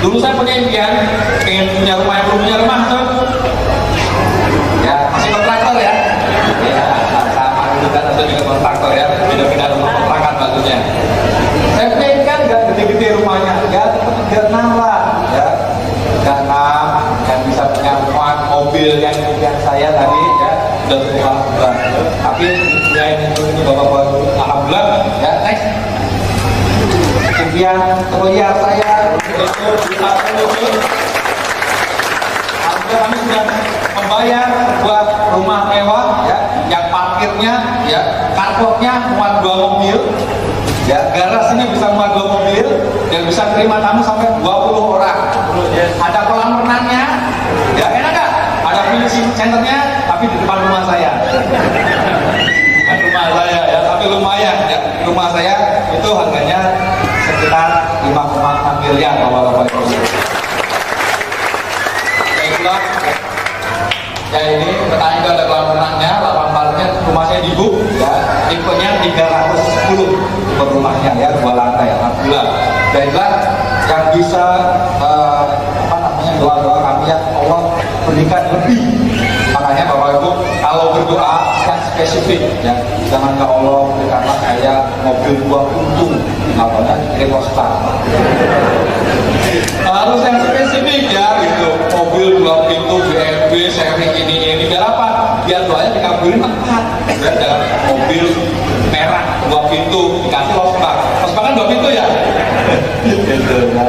Dulu saya punya impian, pengen punya rumah, yang belum punya rumah tuh. Ya, masih kontraktor ya. Ya, sama dulu kan, atau juga kontraktor ya. Beda-beda rumah kontrakan bagus. Saya punya impian nggak gede-gede rumahnya, ya tetap 36 lah, ya. 36 yang bisa punya rumah, mobil yang impian saya tadi, ya sudah semua alhamdulillah. Tapi ya ini bapak-bapak alhamdulillah, ya next. Impian terlihat saya itu bisa alhamdulillah kami sudah membayar buat rumah mewah, ya, yang parkirnya, ya, carportnya muat 2 mobil. Ya, garasinya bisa muat 2 mobil dan bisa terima tamu sampai 20 orang. Ada kolam renangnya, ya enak gak? Ada fitness centernya, tapi di depan rumah saya. Bukan rumah saya ya, tapi lumayan ya. Rumah saya itu harganya sekitar 5,6 miliar bapak-bapak ibu. Ya itulah. Ya ini petani itu ada kolam renangnya, lapangan parkirnya, rumah saya di Buk, ya, tipenya 310 per rumahnya ya, 2 lantai, alhamdulillah. Dan itulah yang bisa doa-doa kami ya Allah berikan lebih. Makanya Bapak Ibu kalau berdoa yang spesifik ya, jangan ke Allah berikanlah saya mobil 2 untung, namanya Reposta. Harus yang spesifik ya gitu, mobil 2 pintu BMW seri ini biar apa? Biar doanya dikabulin tepat. Ya, dalam mobil merah 2 pintu dikasih losbak. Losbak kan 2 pintu ya. Gitu ya.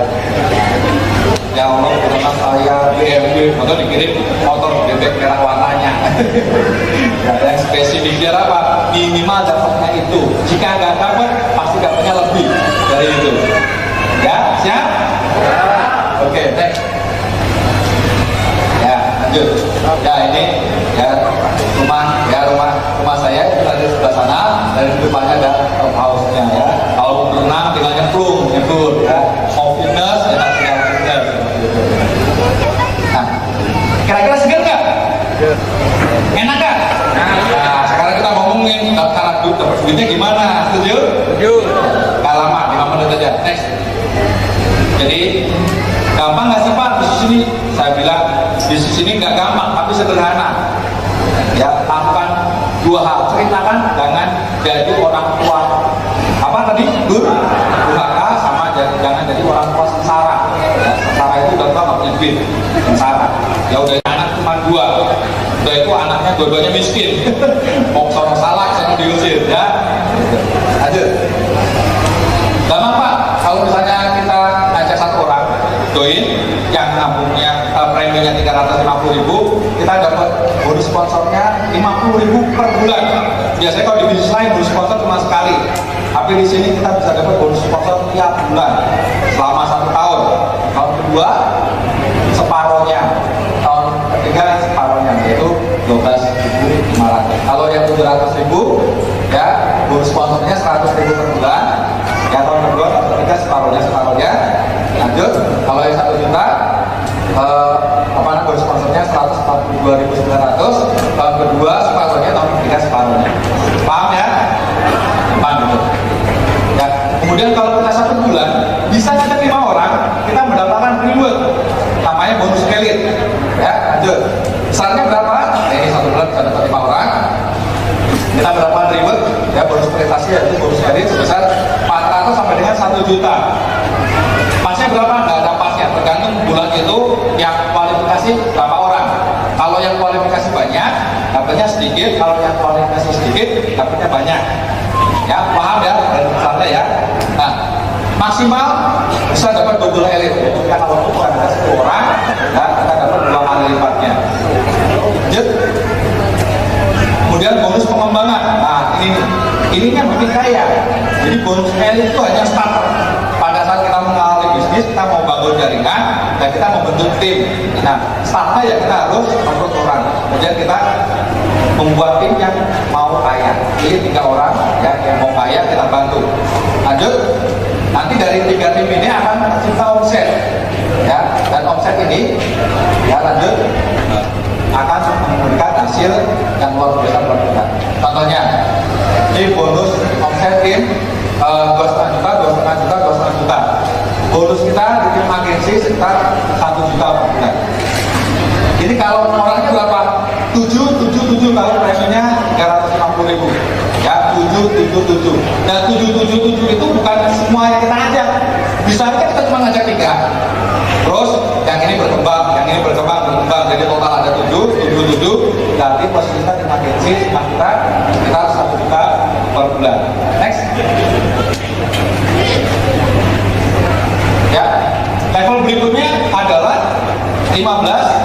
Ya Allah, karena saya BMW atau dikirim motor bebek merah warnanya. Ya, yang spesifik biar apa? Minimal dapatnya itu. Jika nggak dapat, pasti dapatnya lebih dari itu. Ya, siap? Oke, next. Ya, lanjut. Ya ini ya rumah saya itu tadi sebelah sana, dari depannya ada house-nya ya. Kalau berenang tinggal nyemplung ya. Mau fitness ya tinggal fitness. Nah, kira-kira segar nggak? Enak nggak? Nah, sekarang kita ngomongin cara dapat duitnya gimana? Setuju? Setuju. Nggak lama, 5 menit aja. Next. Jadi gampang nggak sih Pak? Bisnis ini saya bilang bisnis ini nggak gampang, tapi sederhana. Ya, lakukan 2 hal. Ceritakan jangan jadi orang tua apa tadi? Durhaka, sama jangan jadi orang tua sengsara. Ya, sengsara itu udah nggak punya duit. Sengsara. Ya udah anak cuma 2. Udah itu anaknya dua-duanya miskin. Mau sono salah, sono diusir ya. Lanjut. Gampang Pak, kalau misalnya kita ngajak 1 orang join yang nabungnya preminya 350.000, kita dapat bonus sponsornya 50.000 per bulan. Biasanya kalau di bisnis lain bonus sponsor cuma sekali, tapi di sini kita bisa dapat bonus sponsor tiap bulan selama 1 tahun. Tahun kedua separohnya, tahun ketiga separohnya, yaitu 12.500. Kalau yang 700.000 ya bonus sponsornya 100.000 per bulan. Ya tahun kedua, tahun ketiga separohnya. Lanjut, kalau yang 1 juta bonus sponsornya 142.900. Tahun kedua separohnya, tahun ketiga separohnya. Paham ya? Paham gitu. Ya, kemudian kalau kita 1 bulan bisa kita 5 orang, kita mendapatkan reward namanya bonus elit. Ya, lanjut. Besarnya berapa? Nah, ini 1 bulan bisa dapat 5 orang. Kita mendapatkan reward ya, bonus prestasi yaitu bonus elit sebesar 400 sampai dengan 1 juta. Pasnya berapa? Nggak ada pasnya, tergantung bulan itu yang kualifikasi berapa orang. Kalau yang kualifikasi banyak, dapatnya sedikit. Kalau yang kualifikasi sedikit, dapatnya banyak. Ya, paham ya? Santai ya. Nah, maksimal bisa dapat double elit. Jadi kalau bukan ada 10 orang, ya, kita dapat 2 kali lipatnya. Lanjut. Kemudian bonus pengembangan. Nah, ininya bikin kaya. Jadi bonus elit itu hanya starter. Pada saat kita mengawali bisnis, kita mau bangun jaringan dan kita mau bentuk tim. Nah, startnya ya kita harus rekrut orang. Kemudian kita membuat tim yang mau kaya. Ini 3 orang ya yang mau kaya, kita bantu. Lanjut. Nanti dari 3 tim ini akan tercipta omset. Ya, dan omset ini ya lanjut akan memberikan hasil yang luar biasa buat kita. Contohnya, ini bonus omset tim 2,5 juta. Bonus kita di tim agensi agency sekitar 1 juta per bulan. Jadi kalau orangnya berapa? 7 kalau presionya 350.000 ya, 7. Nah 7 itu bukan semua yang kita ajak, bisa aja kita cuma ngajak 3, terus yang ini berkembang, jadi total ada 7, berarti posisi kita di agensi kita sekitar 1 juta per bulan. Next ya, level berikutnya adalah 14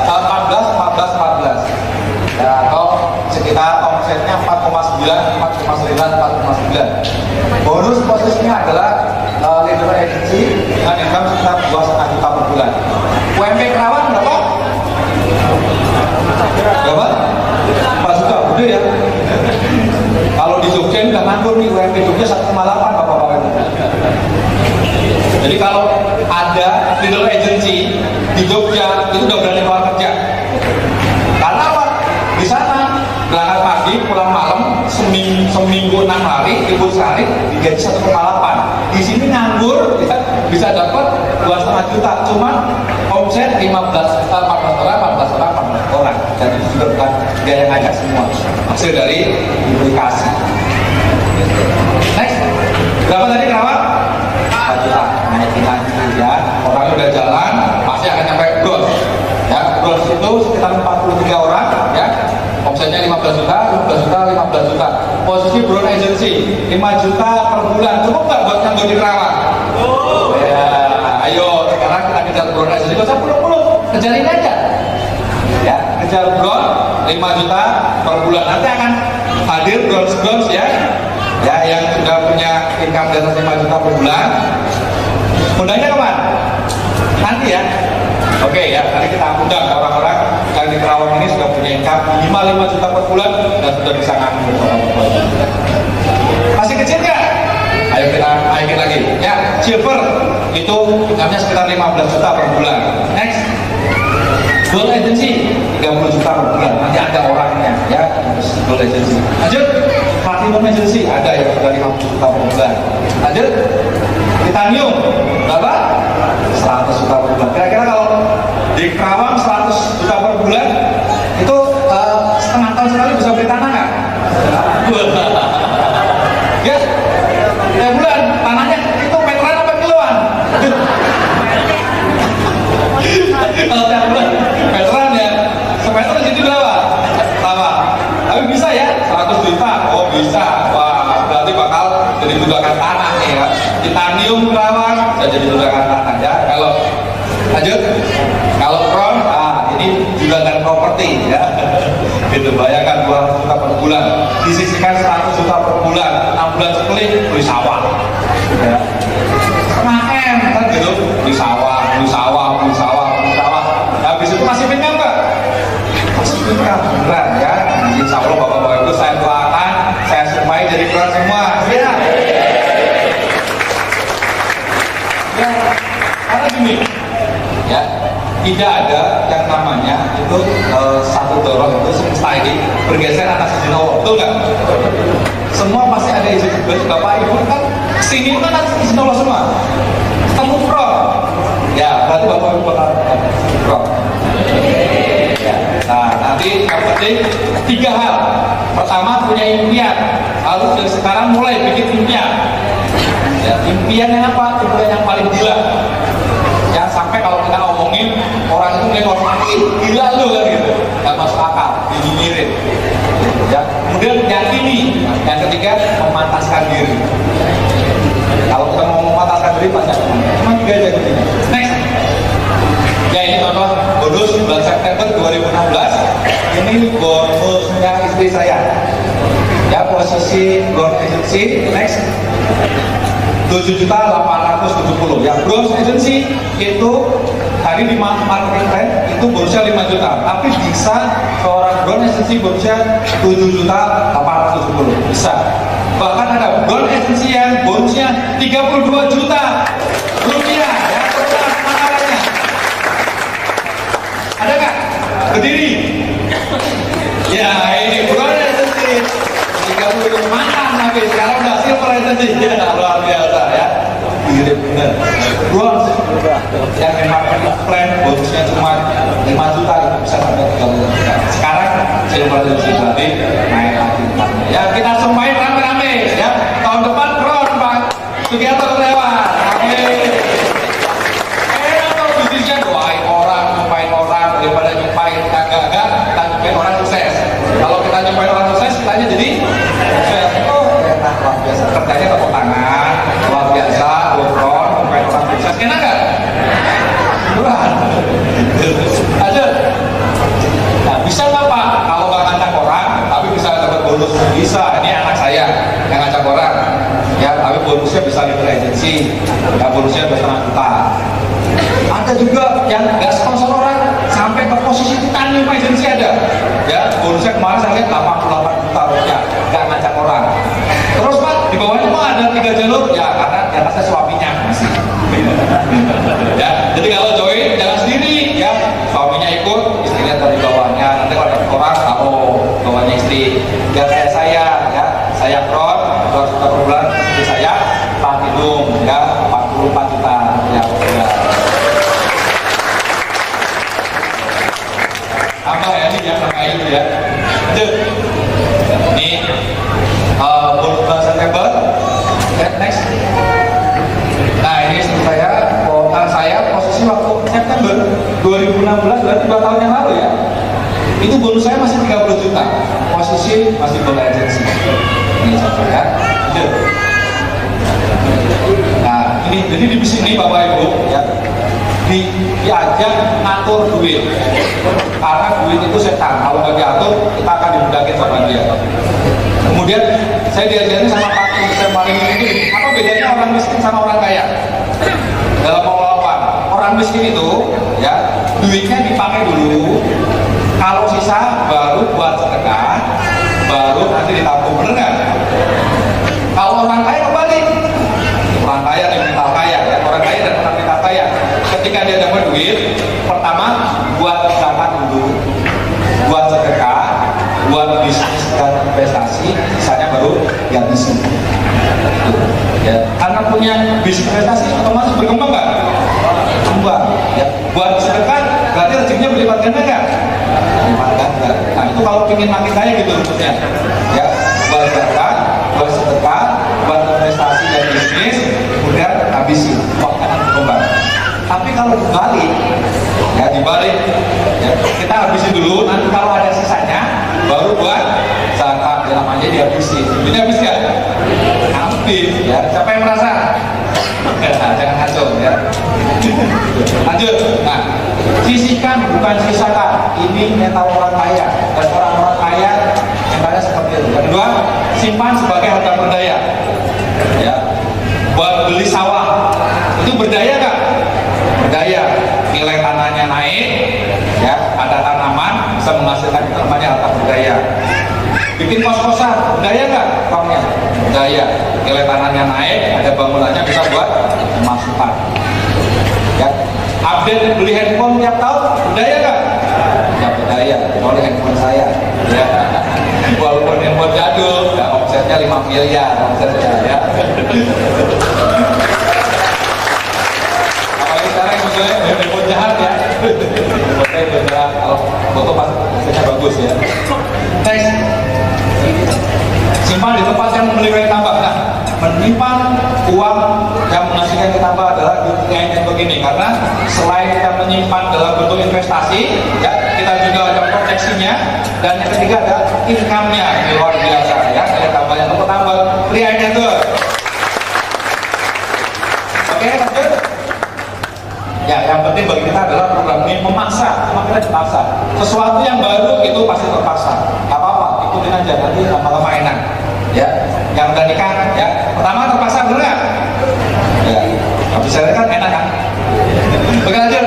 ya, atau sekitar omsetnya 4,9. Bonus posisinya adalah leader agency dengan income sekitar 2,5 juta per bulan. UMP Kerawang berapa? 4 juta, gede ya. Kalau di Jogja udah nganggur nih, UMP Jogja 1,8 bapak-bapak. Jadi kalau ada leader agency di Jogja itu udah berani keluar kerja. Karena apa? Di sana berangkat pagi, pulang malam, seminggu 6 hari, libur sehari, digaji 1,8. Di sini nganggur bisa dapat 2,5 juta, cuma omset 14 orang. Dan itu juga bukan dia yang ngajak semua, hasil dari aplikasi. Next, berapa tadi Kerawang? 4 juta. Naikin lagi ya, orangnya udah jalan, pasti akan nyampe bros. Ya, bros itu sekitar 43 orang ya. Omsetnya 15 juta. Posisi Brown Agency 5 juta per bulan. Cukup nggak buat nganggur di Kerawang? Ya, ayo sekarang kita kejar Brown Agency. Gak usah puluh-puluh, kejarin aja. Ya, kejar Brown 5 juta per bulan. Nanti akan hadir bronze ya. Ya, yang sudah punya income di atas 5 juta per bulan. Undangnya kemana? Nanti ya. Oke ya, nanti kita undang orang-orang yang di Kerawang ini sudah punya income 5 juta per bulan dan sudah bisa nganggur. Masih kecil nggak? Ayo kita naikin lagi. Ya, silver itu income-nya sekitar 15 juta per bulan. Next, gold agency 30 juta per bulan. Nanti ada orangnya ya, gold agency. Lanjut, platinum agency ada yang sudah 50 juta per bulan. Lanjut, titanium berapa? 100 juta per bulan. Kira-kira kalau di Kerawang 100 juta per bulan itu setengah tahun sekali bisa beli tanah nggak? Ya, tiap bulan tanahnya itu meteran apa kiloan? Kalau tiap bulan meteran ya, semeter di situ berapa? Sama. Tapi bisa ya, 100 juta. Oh bisa. Wah, berarti bakal jadi tunggakan tanah nih ya. Titanium Kerawang jadi tunggakan tanah ya. Kalau lanjut, kalau Crown, ini juga kan properti ya. Gitu, bayangkan 200 juta per bulan, disisihkan 100 juta per bulan, 6 bulan sekali beli sawah. Ya. Setengah M kan gitu, beli sawah. Habis itu masih income nggak? Masih income, beneran ya. Insya Allah bapak-bapak itu saya doakan, saya supaya jadi Crown semua. Ya. Ya, karena gini. Ya, tidak ada yang namanya itu satu dorong itu semesta ini bergeser atas izin Allah, betul nggak? Semua pasti ada izin Bapak Ibu kan sini kan atas izin Allah semua. Ketemu Pro, ya berarti Bapak Ibu bakal Pro. Ya, nah nanti yang penting 3 hal. Pertama punya impian, harus dari sekarang mulai bikin impian. Ya, impian yang apa? Impian yang paling gila. Ya sampai kalau kita ngomongin orang itu nengok, gila lu kan gitu, nggak masuk akal, dinyinyirin. Ya, kemudian yang ini, yang ketiga memantaskan diri. Kalau kita mau memantaskan diri banyak, cuma 3 aja gitu. Next, ya ini contoh bonus bulan September 2016. Ini bonusnya istri saya. Ya posisi Brown Agency. Next. 7.870.000 ya. Bros agency itu hari di marketing plan itu bonusnya 5 juta, tapi bisa seorang Brown agency bonusnya 7.870.000 bisa. Bahkan ada Brown agency yang bonusnya 32 juta rupiah ya. Makanannya ada nggak? Berdiri ya, ini Brown agency 30 makan habis, sekarang udah silver agency ya, luar biasa ya. Mirip benar. Bronze yang memang plan bonusnya cuma 5 juta itu bisa sampai 30 juta. Sekarang silver berarti naik lagi. Ya kita sumpahin rame-rame ya. Tahun depan bronze Pak Sugiarto lewat. Amin. Kalau bisnisnya doain orang, nyumpahin orang daripada nyumpahin kagak-kagak, kita nyumpahin orang sukses. Kalau kita nyumpahin orang sukses, kitanya jadi sukses. Oh, enak luar biasa. Kerjanya tepuk tangan, luar biasa, front, nyumpahin orang sukses. Enak nggak? Murah. Aja. Nah, bisa nggak Pak? Kalau nggak ngajak orang, tapi bisa dapat bonus. Bisa. Ini anak saya yang ngajak orang. Ya, tapi bonusnya bisa di agency. Ya, bonusnya 2,5 juta. Ada juga yang nggak sponsor orang sampai ke posisi titanium agency ada. Ya, bonusnya kemarin saya lihat 88 juta rupiah, nggak ngajak orang. Terus Pak, di bawahnya Pak ada 3 jalur, ya karena di atasnya suaminya masih. Ya, jadi kalau join jangan sendiri, ya suaminya ikut, istrinya dari bawahnya. Nanti kalau ada orang tahu bawahnya istri. Ya kayak saya, ya saya front 2 juta per bulan, istri saya platinum, ya 44 juta. Ya, ya. Apa ya ini yang terkait itu ya? Ini bulan September. Next. Nah ini istri saya, saya posisi waktu September 2016 berarti 2 tahun yang lalu ya. Itu bonus saya masih 30 juta. Posisi masih bola agency. Ini contoh ya. Nah ini jadi di sini Bapak Ibu ya. Diajak ngatur duit karena duit itu setan, kalau nggak diatur kita akan dimudahin sama dia. Kemudian saya diajarin sama Pak saya paling ini apa bedanya orang miskin sama orang kaya dalam pengelolaan. Orang miskin itu ya duitnya dipakai dulu, kalau sisa baru buat sedekah, baru nanti ditabung, bener nggak? Kalau orang kaya kembali, orang kaya dan mental kaya ya, orang kaya dan orang mental kaya. Ketika dia dapat duit, pertama buat zakat dulu, buat sedekah, buat bisnis dan investasi, sisanya baru dihabisi. Ya, karena punya bisnis investasi otomatis berkembang nggak? Berkembang. Ya, buat sedekah, berarti rezekinya berlipat ganda nggak? Berlipat ganda. Nah itu kalau ingin makin kaya gitu maksudnya. Ya, buat zakat, buat sedekah, buat investasi dan bisnis, kemudian habisi, waktu akan berkembang. Tapi kalau dibalik, ya kita habisin dulu. Nanti kalau ada sisanya, baru buat zakat. Namanya dihabisin. Ini habis nggak? Habis. Ya. Siapa yang merasa? Jangan ngacau ya. Lanjut. Nah, sisihkan bukan sisakan. Ini mental orang kaya dan orang-orang kaya mentalnya seperti itu. Yang kedua, simpan sebagai harta berdaya. Ya, buat beli sawah. Itu berdaya nggak? Berdaya, nilai tanahnya naik, ya ada tanaman bisa menghasilkan, itu namanya harta berdaya. Bikin kos-kosan, berdaya nggak? Uangnya berdaya, nilai tanahnya naik, ada bangunannya bisa buat pemasukan. Ya, update beli handphone tiap tahun, berdaya nggak? Ya berdaya, kecuali handphone saya. Ya, walaupun handphone jadul, ya, omsetnya 5 miliar, omsetnya ya. Sekarang misalnya handphone jahat ya, handphone jahat, kalau foto pastinya bagus ya. Next, simpan di tempat yang memberi tambah. Nah, menyimpan uang yang menghasilkan tambah adalah yang begini, karena selain kita menyimpan dalam bentuk investasi, ya kita juga ada proteksinya, dan yang ketiga ada income-nya luar biasa ya. Saya tambah yang tambah, lihatnya tuh. Oke, lanjut. Ya, yang penting bagi kita adalah program ini memaksa, cuma kita dipaksa. Sesuatu yang baru itu pasti terpaksa. Gak apa-apa, ikutin aja, nanti lama-lama enak. Ya, yang udah nikah, ya. Pertama terpaksa dulu nggak? Ya, habis saya kan enak kan? Oke lanjut.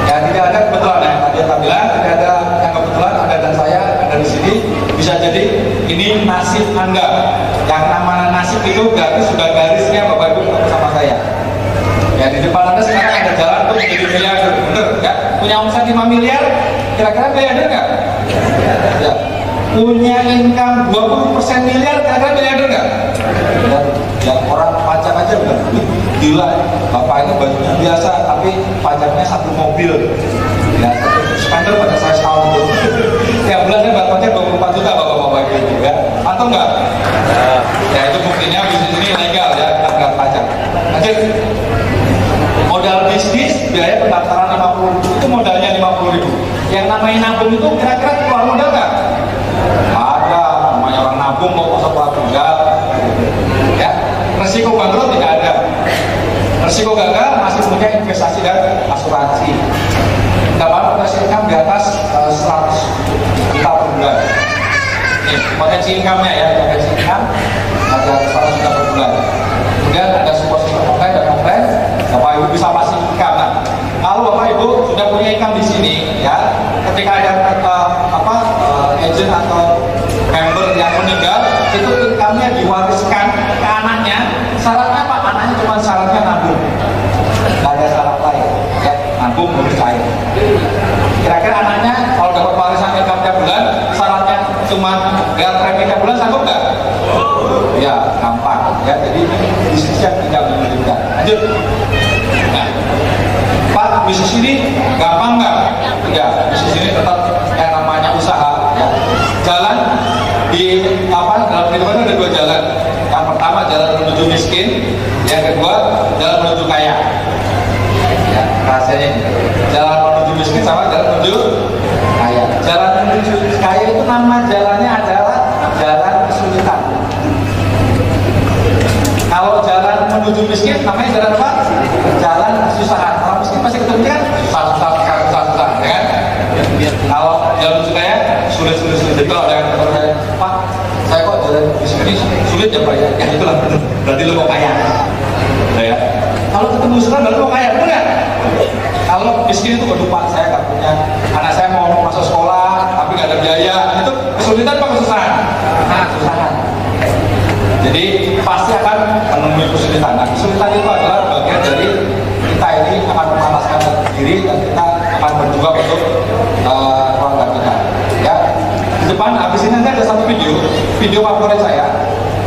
Ya, tidak ada kebetulan ya. Tadi saya bilang tidak ada yang kebetulan, ada dan saya ada di sini. Bisa jadi ini nasib Anda. Yang namanya nasib itu berarti sudah garisnya Bapak Ibu sama saya. Ya di depan Anda sekarang ada jalan untuk menjadi miliarder, bener ya? Punya omset 5 miliar, kira-kira miliarder nggak? Ya. Punya income 20% miliar, kira-kira miliarder nggak? Ya, orang pajak aja bukan duit. gila, bapak ini bajunya biasa tapi pajaknya satu mobil ya, satu spender pada saya setahun tuh tiap bulan kan bapaknya 24 juta bapak-bapak gitu ya, atau enggak? Ya itu buktinya bisnis ini legal ya, enggak pajak. Lanjut, modal bisnis biaya pendaftaran 50.000 itu modalnya 50.000. Yang namanya nabung itu kira-kira keluar modal nggak? Ada, namanya orang nabung mau masuk pelaku enggak ya. Resiko bangkrut tidak ada, resiko gagal masih punya investasi dan asuransi. Dapat potensi income di atas 100 juta per bulan. Nih, potensi income-nya ya, potensi income ada 100 juta per bulan. Kemudian ada support system offline dan offline. Bapak Ibu bisa pasif income. Nah, kalau Bapak Ibu sudah punya income di sini, ya, ketika ada agent atau member yang meninggal, itu income-nya diwariskan ke anaknya. Syaratnya apa? Anaknya cuma syaratnya nabung, nggak ada syarat lain. Ya, nabung beli cair. Kira-kira anaknya kalau dapat warisan income tiap bulan, syaratnya cuma bayar premi tiap bulan, sanggup nggak? Ya, gampang. Ya, jadi bisnis yang tidak menyulitkan. Lanjut. Nah, Pak, bisnis ini gampang nggak? Ya, bisnis ini tetap yang namanya usaha. Ya. Jalan di dalam kehidupan ada dua jalan. Yang pertama jalan menuju miskin, yang kedua jalan menuju kaya. Ya, rasanya jalan menuju miskin sama jalan menuju kaya. Jalan menuju kaya itu nama jalannya adalah jalan kesulitan. Kalau jalan menuju miskin namanya jalan apa? Jalan kesusahan. Orang miskin pasti ketemu kan susah, ya kan? Kalau jalan menuju kaya sulit. Jadi kalau ada yang bertanya, Pak, saya kok jalan miskin ini sulit ya Pak ya? Ya itulah, berarti lo mau kaya. Ya. Kalau ketemu susah berarti mau kaya, betul nggak? Kalau miskin itu waduh Pak, saya nggak punya, anak saya mau masuk sekolah tapi nggak ada biaya, itu kesulitan apa kesusahan? Nah, kesusahan. Jadi pasti akan menemui kesulitan. Nah, kesulitan itu adalah bagian dari kita ini akan memanaskan diri dan kita akan berjuang untuk keluarga kita. Ya, di depan habis ini nanti ada satu video favorit saya,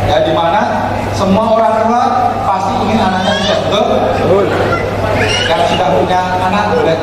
ya, di mana semua orang tua pasti ingin anaknya sukses, betul? Yang sudah punya anak boleh